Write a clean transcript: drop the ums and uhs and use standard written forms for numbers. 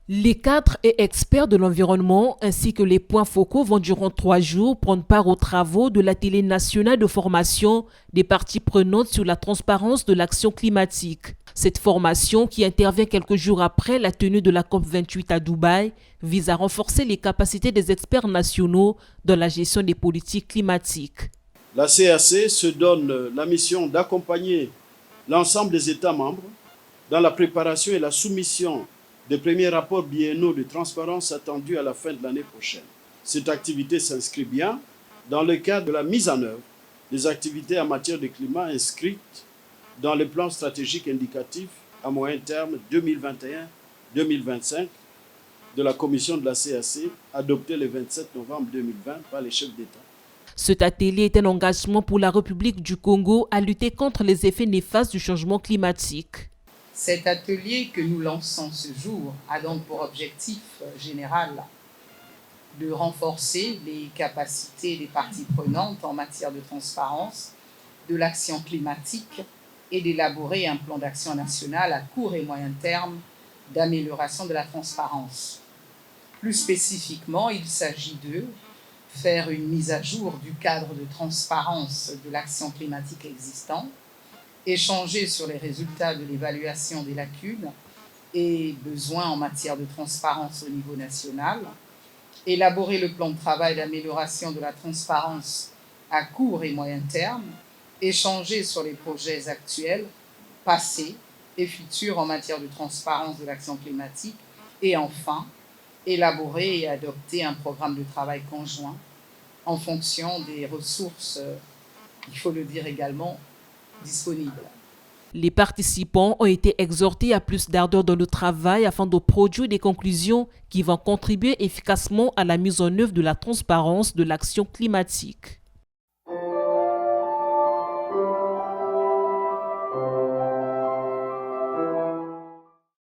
Les cadres et experts de l'environnement ainsi que les points focaux vont durant 3 jours prendre part aux travaux de l'atelier national de formation des parties prenantes sur la transparence de l'action climatique. Cette formation, qui intervient quelques jours après la tenue de la COP28 à Dubaï, vise à renforcer les capacités des experts nationaux dans la gestion des politiques climatiques. La CAC se donne la mission d'accompagner l'ensemble des États membres dans la préparation et la soumission des premiers rapports biennaux de transparence attendus à la fin de l'année prochaine. Cette activité s'inscrit bien dans le cadre de la mise en œuvre des activités en matière de climat inscrites dans le plan stratégique indicatif à moyen terme 2021-2025 de la Commission de la CAC, adopté le 27 novembre 2020 par les chefs d'État. Cet atelier est un engagement pour la République du Congo à lutter contre les effets néfastes du changement climatique. Cet atelier que nous lançons ce jour a donc pour objectif général de renforcer les capacités des parties prenantes en matière de transparence de l'action climatique et d'élaborer un plan d'action national à court et moyen terme d'amélioration de la transparence. Plus spécifiquement, il s'agit de faire une mise à jour du cadre de transparence de l'action climatique existant, échanger sur les résultats de l'évaluation des lacunes et besoins en matière de transparence au niveau national, élaborer le plan de travail d'amélioration de la transparence à court et moyen terme, échanger sur les projets actuels, passés et futurs en matière de transparence de l'action climatique et enfin, élaborer et adopter un programme de travail conjoint en fonction des ressources, il faut le dire également, disponibles. Les participants ont été exhortés à plus d'ardeur dans le travail afin de produire des conclusions qui vont contribuer efficacement à la mise en œuvre de la transparence de l'action climatique.